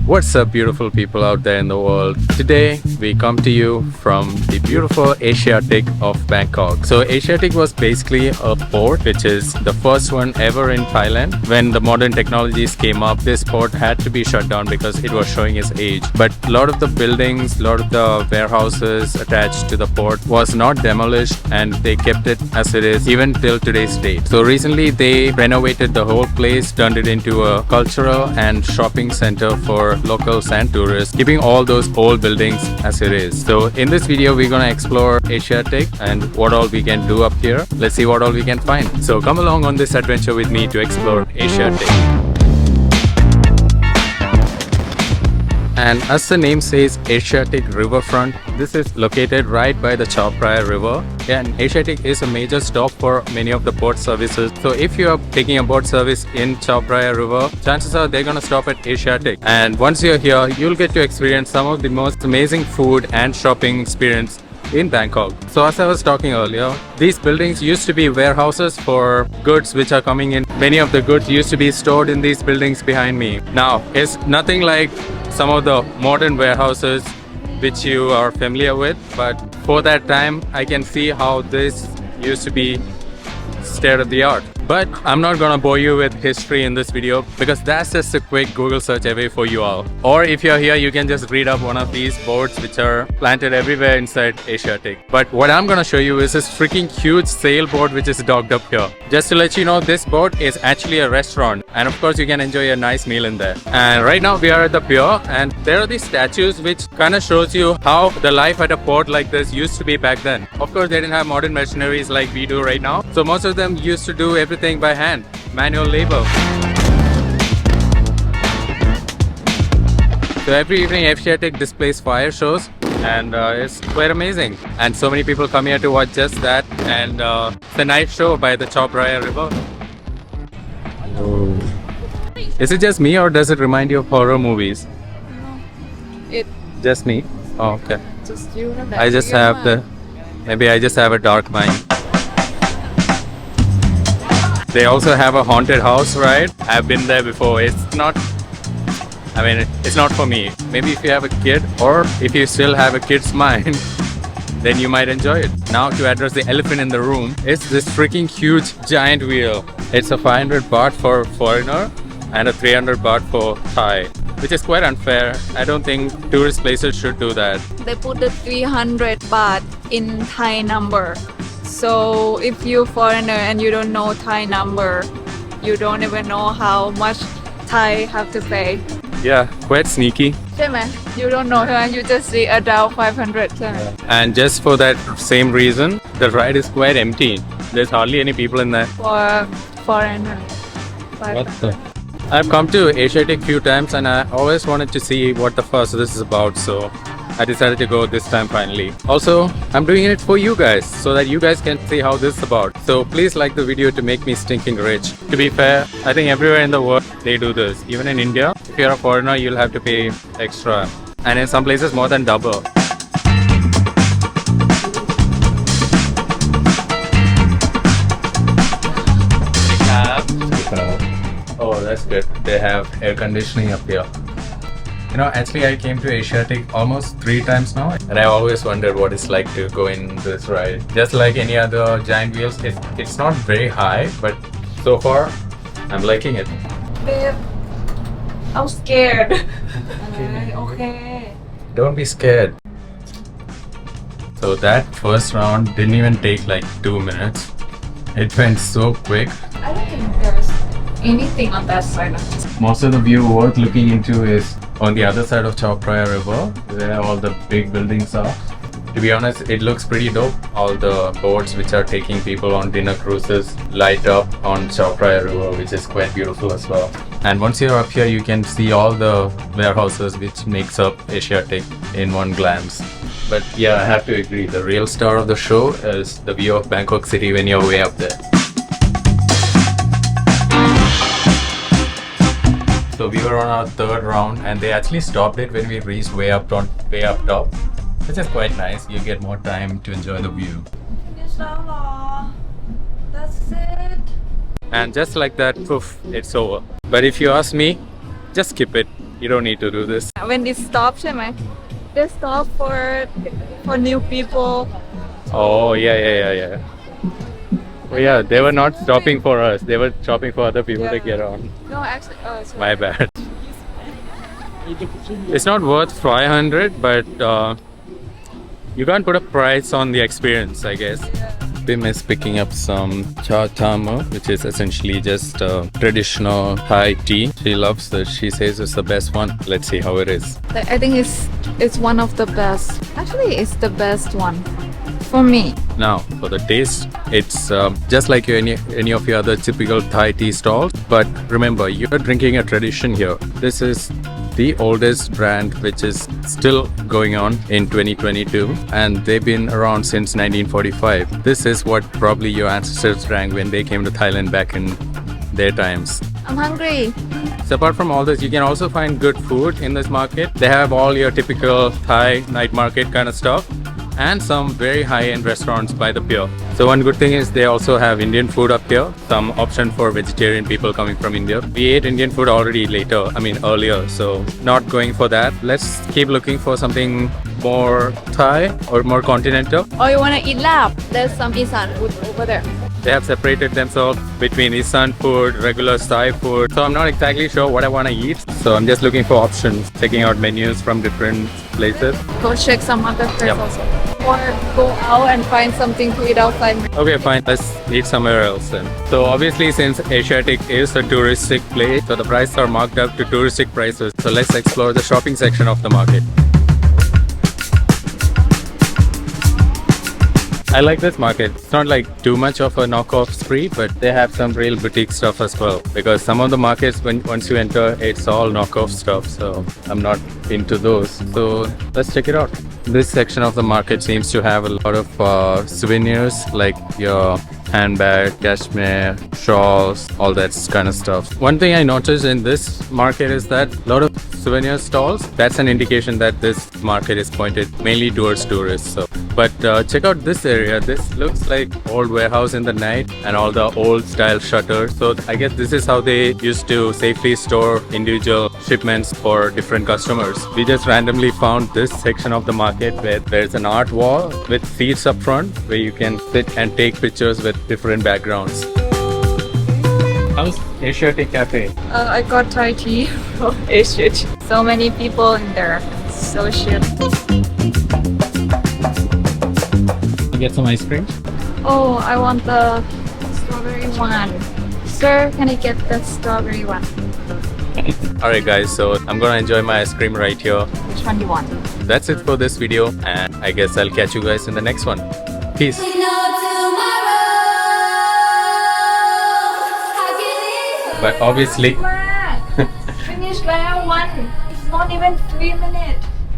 What's up, beautiful people out there in the world? Today we come to you from the beautiful Asiatique of Bangkok. So Asiatique was basically a port which is the first one ever in Thailand. When the modern technologies came up, this port had to be shut down because it was showing its age. But a lot of the buildings, a lot of the warehouses attached to the port was not demolished, and they kept it as it is even till today's date. So recently they renovated the whole place, turned it into a cultural and shopping center for locals and tourists, keeping all those old buildings as it is. So in this video we're gonna explore Asiatique and what all we can do up here. Let's see what all we can find. So come along on this adventure with me to explore Asiatique. And as the name says, Asiatique Riverfront, this is located right by the Chao Phraya River. And Asiatique is a major stop for many of the boat services. So if you are taking a boat service in Chao Phraya River, chances are they're gonna stop at Asiatique. And once you're here, you'll get to experience some of the most amazing food and shopping experience in Bangkok. So as I was talking earlier, these buildings used to be warehouses for goods which are coming in. Many of the goods used to be stored in these buildings behind me. Now, it's nothing like some of the modern warehouses which you are familiar with, but for that time I can see how this used to be state of the art. But I'm not gonna bore you with history in this video because that's just a quick Google search away for you all. Or if you're here, you can just read up one of these boards which are planted everywhere inside Asiatique. But what I'm gonna show you is this freaking huge sailboat which is docked up here. Just to let you know, this boat is actually a restaurant, and of course you can enjoy a nice meal in there. And right now we are at the pier, and there are these statues which kind of shows you how the life at a port like this used to be back then. Of course they didn't have modern machineries like we do right now, so most of them used to do everything by hand, manual labor. So every evening Asiatique displays fire shows, and it's quite amazing. And so many people come here to watch just that, and the night show by the Chao Phraya River. Oh. Is it just me, or does it remind you of horror movies? No, it Just me? Oh, okay. just you. I just have maybe I just have a dark mind. They also have a haunted house ride. I've been there before. It's not for me. Maybe if you have a kid, or if you still have a kid's mind, then you might enjoy it. Now to address the elephant in the room, it's this freaking huge giant wheel. It's a 500 baht for foreigner and a 300 baht for Thai, which is quite unfair. I don't think tourist places should do that. They put the 300 baht in Thai number. So if you're foreigner and you don't know Thai number, you don't even know how much Thai have to pay. Yeah, quite sneaky. ใช่ไหม You don't know, right? You just see a down 500 ใช่ไหม And just for that same reason, the ride is quite empty. There's hardly any people in there. For foreigner. What the? I've come to Asiatique few times, and I always wanted to see what the fuss this is about, so I decided to go this time finally. Also, I'm doing it for you guys so that you guys can see how this is about. So please like the video to make me stinking rich. To be fair, I think everywhere in the world they do this. Even in India, if you're a foreigner, you'll have to pay extra. And in some places more than double. Oh, that's good. They have air conditioning up here. You know, actually I came to Asiatique almost 3 times now, and I always wondered what it's like to go in this ride. Just like any other giant wheels, it's not very high, but so far I'm liking it. Babe, I'm scared. Okay. Don't be scared. So that first round didn't even take like 2 minutes. It went so quick. I don't think there's anything on that side. Most of the view worth looking into is on the other side of Chao Phraya River, where all the big buildings are. To be honest, it looks pretty dope. All the boats which are taking people on dinner cruises light up on Chao Phraya River, which is quite beautiful as well. And once you're up here, you can see all the warehouses which makes up Asiatique in one glance. But yeah, I have to agree, the real star of the show is the view of Bangkok city when you're way up there. So we were on our 3rd round, and they actually stopped it when we reached way up top, which is quite nice. You get more time to enjoy the view. That's it. And just like that, poof, it's over. But if you ask me, just skip it. You don't need to do this. When it stops, they stop for new people. Oh, yeah. Oh, yeah, they were not stopping for us. They were stopping for other people to get on. No, actually, sorry. My bad. It's not worth 500, but you can't put a price on the experience, I guess. Bim is picking up some cha tamo, which is essentially just traditional Thai tea. She loves it. She says it's the best one. Let's see how it is. I think it's one of the best. Actually, it's the best one for me. Now, for the taste, it's just like any of your other typical Thai tea stalls. But remember, you're drinking a tradition here. This is the oldest brand which is still going on in 2022, and they've been around since 1945. This is what probably your ancestors drank when they came to Thailand back in their times. I'm hungry. So apart from all this, you can also find good food in this market. They have all your typical Thai night market kind of stuff, and some very high-end restaurants by the pier. So one good thing is they also have Indian food up here, some option for vegetarian people coming from India. We ate Indian food already earlier, so not going for that. Let's keep looking for something more Thai or more continental. Or you wanna eat lap? There's some Isan food over there. They have separated themselves between Isan food, regular Thai food. So I'm not exactly sure what I want to eat. So I'm just looking for options, checking out menus from different places. Go check some other places Yep. also. Or go out and find something to eat outside. Okay, fine. Let's eat somewhere else then. So obviously, since Asiatique is a touristic place, so the prices are marked up to touristic prices. So let's explore the shopping section of the market. I like this market. It's not like too much of a knockoff spree, but they have some real boutique stuff as well. Because some of the markets, once you enter, it's all knockoff stuff. So I'm not into those. So let's check it out. This section of the market seems to have a lot of souvenirs, like your handbag, cashmere, shawls, all that kind of stuff. One thing I noticed in this market is that a lot of souvenir stalls. That's an indication that this market is pointed mainly towards tourists. But check out this area. This looks like old warehouse in the night and all the old style shutters. So I guess this is how they used to safely store individual shipments for different customers. We just randomly found this section of the market where there's an art wall with seats up front where you can sit and take pictures with different backgrounds. How's Asiatique Cafe? I got Thai tea from Asiatique. So many people in there. So shit. Get some ice cream? Oh, I want the strawberry one. Sir, can I get the strawberry one? Alright guys, so I'm gonna enjoy my ice cream right here. Which one do you want? That's it for this video, and I guess I'll catch you guys in the next one. Peace. But obviously Finish now one. It's not even 3 minutes.